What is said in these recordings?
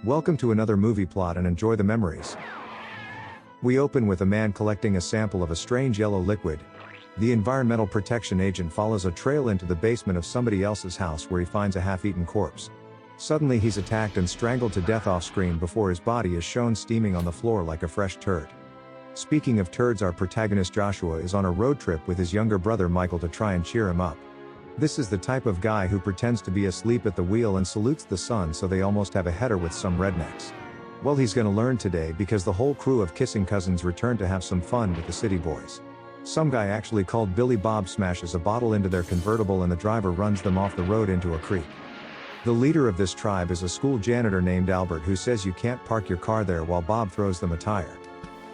Welcome to another movie plot and enjoy the memories. We open with a man collecting a sample of a strange yellow liquid. The environmental protection agent follows a trail into the basement of somebody else's house where he finds a half-eaten corpse. Suddenly he's attacked and strangled to death off-screen before his body is shown steaming on the floor like a fresh turd. Speaking of turds, our protagonist Joshua is on a road trip with his younger brother Michael to try and cheer him up. This is the type of guy who pretends to be asleep at the wheel and salutes the sun so they almost have a header with some rednecks. Well, he's gonna learn today because the whole crew of kissing cousins return to have some fun with the city boys. Some guy actually called Billy Bob smashes a bottle into their convertible and the driver runs them off the road into a creek. The leader of this tribe is a school janitor named Albert who says you can't park your car there while Bob throws them a tire.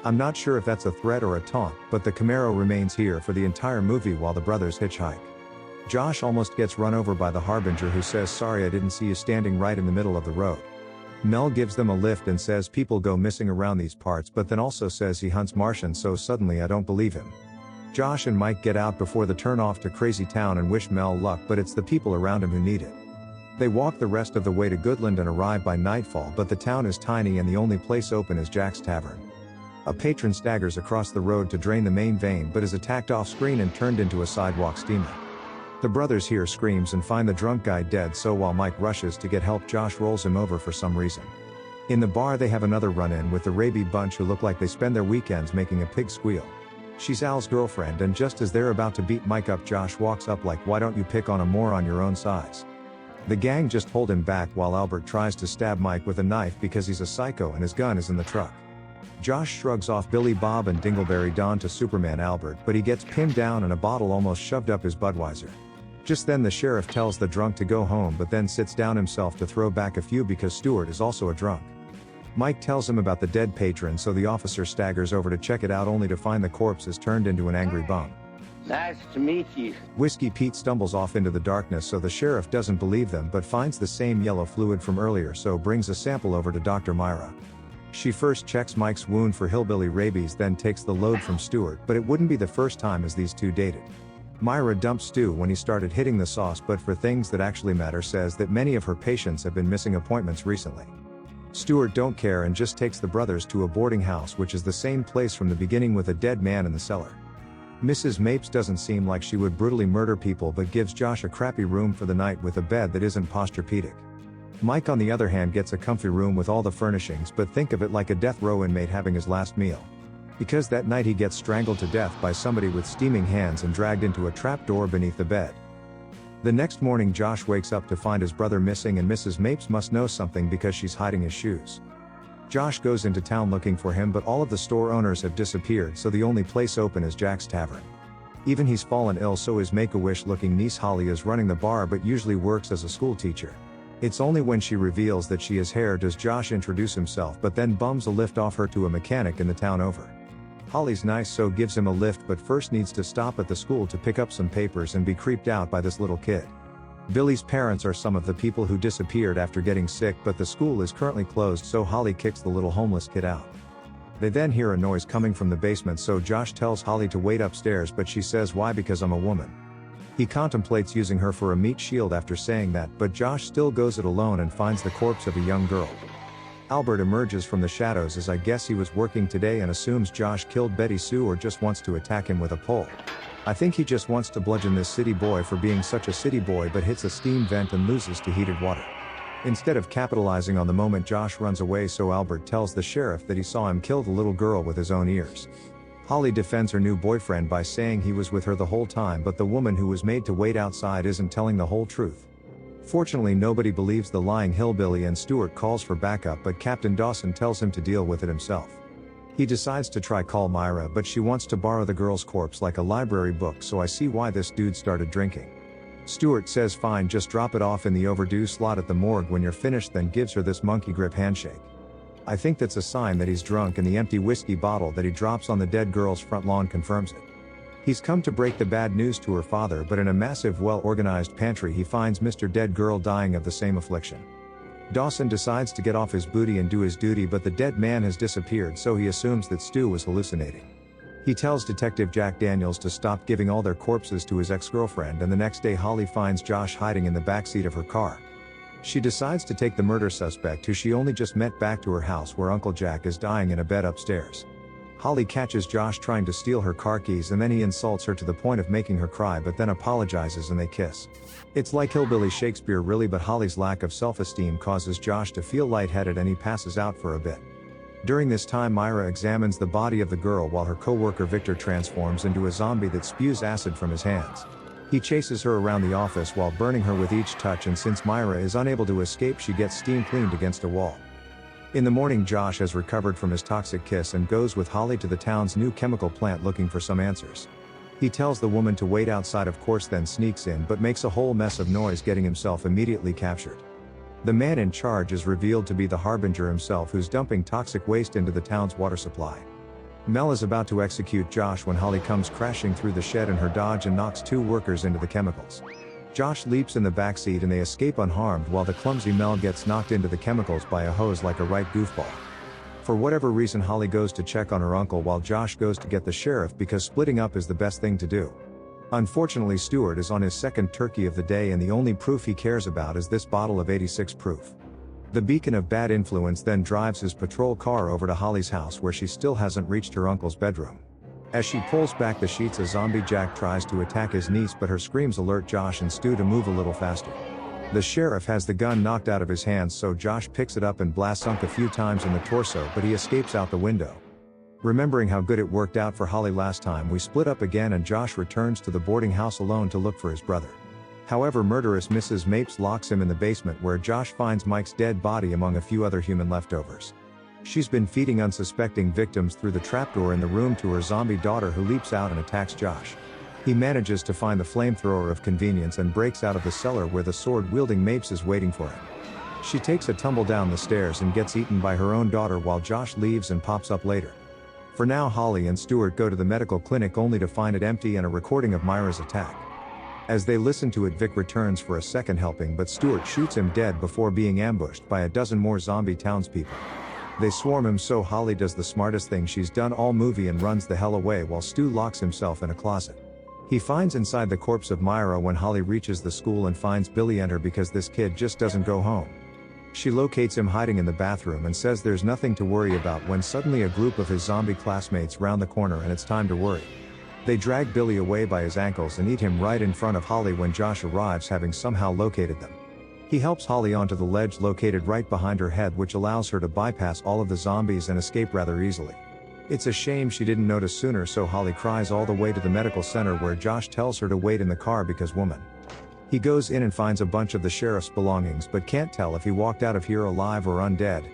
I'm not sure if that's a threat or a taunt, but the Camaro remains here for the entire movie while the brothers hitchhike. Josh almost gets run over by the Harbinger who says sorry I didn't see you standing right in the middle of the road. Nell gives them a lift and says people go missing around these parts but then also says he hunts Martians, so suddenly I don't believe him. Josh and Mike get out before the turn off to Crazy Town and wish Mel luck, but it's the people around him who need it. They walk the rest of the way to Goodland and arrive by nightfall, but the town is tiny and the only place open is Jack's Tavern. A patron staggers across the road to drain the main vein but is attacked off screen and turned into a sidewalk steamer. The brothers hear screams and find the drunk guy dead, so while Mike rushes to get help, Josh rolls him over for some reason. In the bar they have another run-in with the Raby bunch who look like they spend their weekends making a pig squeal. She's Al's girlfriend, and just as they're about to beat Mike up, Josh walks up like, why don't you pick on a moron your own size? The gang just hold him back while Albert tries to stab Mike with a knife because he's a psycho and his gun is in the truck. Josh shrugs off Billy Bob and Dingleberry Don to Superman Albert, but he gets pinned down and a bottle almost shoved up his Budweiser. Just then the sheriff tells the drunk to go home but then sits down himself to throw back a few because Stewart is also a drunk. Mike tells him about the dead patron, so the officer staggers over to check it out only to find the corpse is turned into an angry bum. Nice to meet you. Whiskey Pete stumbles off into the darkness, so the sheriff doesn't believe them but finds the same yellow fluid from earlier, so brings a sample over to Dr. Myra. She first checks Mike's wound for hillbilly rabies, then takes the load from Stewart, but it wouldn't be the first time as these two dated. Myra dumps Stu when he started hitting the sauce, but for things that actually matter says that many of her patients have been missing appointments recently. Stewart don't care and just takes the brothers to a boarding house, which is the same place from the beginning with a dead man in the cellar. Mrs. Mapes doesn't seem like she would brutally murder people but gives Josh a crappy room for the night with a bed that isn't Posturepedic. Mike on the other hand gets a comfy room with all the furnishings, but think of it like a death row inmate having his last meal. Because that night he gets strangled to death by somebody with steaming hands and dragged into a trapdoor beneath the bed. The next morning Josh wakes up to find his brother missing and Mrs. Mapes must know something because she's hiding his shoes. Josh goes into town looking for him, but all of the store owners have disappeared, so the only place open is Jack's Tavern. Even he's fallen ill, so his Make-A-Wish looking niece Holly is running the bar but usually works as a school teacher. It's only when she reveals that she is hair does Josh introduce himself, but then bums a lift off her to a mechanic in the town over. Holly's nice, so gives him a lift, but first needs to stop at the school to pick up some papers and be creeped out by this little kid. Billy's parents are some of the people who disappeared after getting sick, but the school is currently closed, so Holly kicks the little homeless kid out. They then hear a noise coming from the basement, so Josh tells Holly to wait upstairs, but she says why, because I'm a woman. He contemplates using her for a meat shield after saying that, but Josh still goes it alone and finds the corpse of a young girl. Albert emerges from the shadows as I guess he was working today and assumes Josh killed Betty Sue or just wants to attack him with a pole. I think he just wants to bludgeon this city boy for being such a city boy, but hits a steam vent and loses to heated water. Instead of capitalizing on the moment, Josh runs away, so Albert tells the sheriff that he saw him kill the little girl with his own ears. Holly defends her new boyfriend by saying he was with her the whole time, but the woman who was made to wait outside isn't telling the whole truth. Fortunately, nobody believes the lying hillbilly and Stewart calls for backup, but Captain Dawson tells him to deal with it himself. He decides to try call Myra, but she wants to borrow the girl's corpse like a library book, so I see why this dude started drinking. Stewart says fine, just drop it off in the overdue slot at the morgue when you're finished, then gives her this monkey grip handshake. I think that's a sign that he's drunk, and the empty whiskey bottle that he drops on the dead girl's front lawn confirms it. He's come to break the bad news to her father, but in a massive, well-organized pantry he finds Mr. Dead Girl dying of the same affliction. Dawson decides to get off his booty and do his duty, but the dead man has disappeared, so he assumes that Stu was hallucinating. He tells Detective Jack Daniels to stop giving all their corpses to his ex-girlfriend, and the next day Holly finds Josh hiding in the backseat of her car. She decides to take the murder suspect who she only just met back to her house where Uncle Jack is dying in a bed upstairs. Holly catches Josh trying to steal her car keys and then he insults her to the point of making her cry but then apologizes and they kiss. It's like Hillbilly Shakespeare really, but Holly's lack of self-esteem causes Josh to feel lightheaded and he passes out for a bit. During this time Myra examines the body of the girl while her co-worker Victor transforms into a zombie that spews acid from his hands. He chases her around the office while burning her with each touch, and since Myra is unable to escape she gets steam cleaned against a wall. In the morning Josh has recovered from his toxic kiss and goes with Holly to the town's new chemical plant looking for some answers. He tells the woman to wait outside, of course, then sneaks in but makes a whole mess of noise, getting himself immediately captured. The man in charge is revealed to be the Harbinger himself, who's dumping toxic waste into the town's water supply. Nell is about to execute Josh when Holly comes crashing through the shed in her Dodge and knocks 2 workers into the chemicals. Josh leaps in the backseat and they escape unharmed while the clumsy Nell gets knocked into the chemicals by a hose like a right goofball. For whatever reason Holly goes to check on her uncle while Josh goes to get the sheriff because splitting up is the best thing to do. Unfortunately Stewart is on his second turkey of the day and the only proof he cares about is this bottle of 86 proof. The beacon of bad influence then drives his patrol car over to Holly's house where she still hasn't reached her uncle's bedroom. As she pulls back the sheets a zombie Jack tries to attack his niece but her screams alert Josh and Stu to move a little faster. The sheriff has the gun knocked out of his hands so Josh picks it up and blasts Unc a few times in the torso but he escapes out the window. Remembering how good it worked out for Holly last time, we split up again and Josh returns to the boarding house alone to look for his brother. However, murderous Mrs. Mapes locks him in the basement where Josh finds Mike's dead body among a few other human leftovers. She's been feeding unsuspecting victims through the trapdoor in the room to her zombie daughter who leaps out and attacks Josh. He manages to find the flamethrower of convenience and breaks out of the cellar where the sword-wielding Mapes is waiting for him. She takes a tumble down the stairs and gets eaten by her own daughter while Josh leaves and pops up later. For now Holly and Stewart go to the medical clinic only to find it empty and a recording of Myra's attack. As they listen to it, Vic returns for a second helping but Stewart shoots him dead before being ambushed by a dozen more zombie townspeople. They swarm him so Holly does the smartest thing she's done all movie and runs the hell away while Stu locks himself in a closet. He finds inside the corpse of Myra when Holly reaches the school and finds Billy and her because this kid just doesn't go home. She locates him hiding in the bathroom and says there's nothing to worry about when suddenly a group of his zombie classmates round the corner and it's time to worry. They drag Billy away by his ankles and eat him right in front of Holly when Josh arrives, having somehow located them. He helps Holly onto the ledge located right behind her head, which allows her to bypass all of the zombies and escape rather easily. It's a shame she didn't notice sooner, so Holly cries all the way to the medical center where Josh tells her to wait in the car because woman. He goes in and finds a bunch of the sheriff's belongings but can't tell if he walked out of here alive or undead.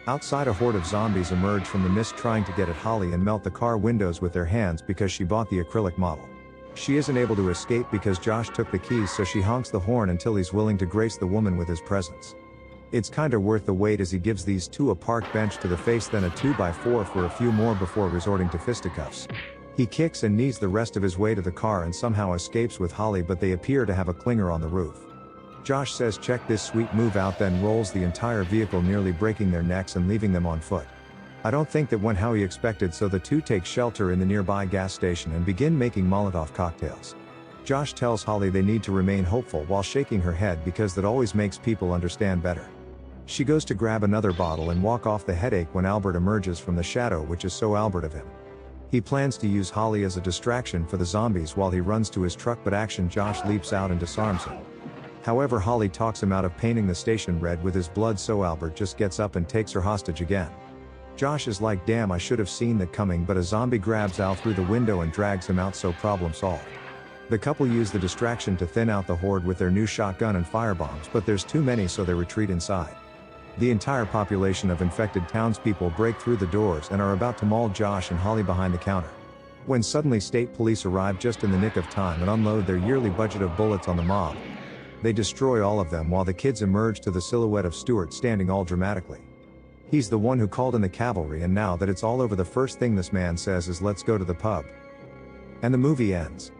Outside, a horde of zombies emerge from the mist trying to get at Holly and melt the car windows with their hands because she bought the acrylic model. She isn't able to escape because Josh took the keys, so she honks the horn until he's willing to grace the woman with his presence. It's kinda worth the wait as he gives these 2 a park bench to the face, then a 2x4 for a few more before resorting to fisticuffs. He kicks and knees the rest of his way to the car and somehow escapes with Holly, but they appear to have a clinger on the roof. Josh says check this sweet move out, then rolls the entire vehicle, nearly breaking their necks and leaving them on foot. I don't think that went how he expected, so the 2 take shelter in the nearby gas station and begin making Molotov cocktails. Josh tells Holly they need to remain hopeful while shaking her head because that always makes people understand better. She goes to grab another bottle and walk off the headache when Albert emerges from the shadow, which is so Albert of him. He plans to use Holly as a distraction for the zombies while he runs to his truck, but action Josh leaps out and disarms him. However, Holly talks him out of painting the station red with his blood, so Albert just gets up and takes her hostage again. Josh is like, damn, I should have seen that coming, but a zombie grabs Al through the window and drags him out, so problem solved. The couple use the distraction to thin out the horde with their new shotgun and firebombs, but there's too many, so they retreat inside. The entire population of infected townspeople break through the doors and are about to maul Josh and Holly behind the counter. When suddenly state police arrive just in the nick of time and unload their yearly budget of bullets on the mob. They destroy all of them while the kids emerge to the silhouette of Stewart standing all dramatically. He's the one who called in the cavalry, and now that it's all over, the first thing this man says is let's go to the pub. And the movie ends.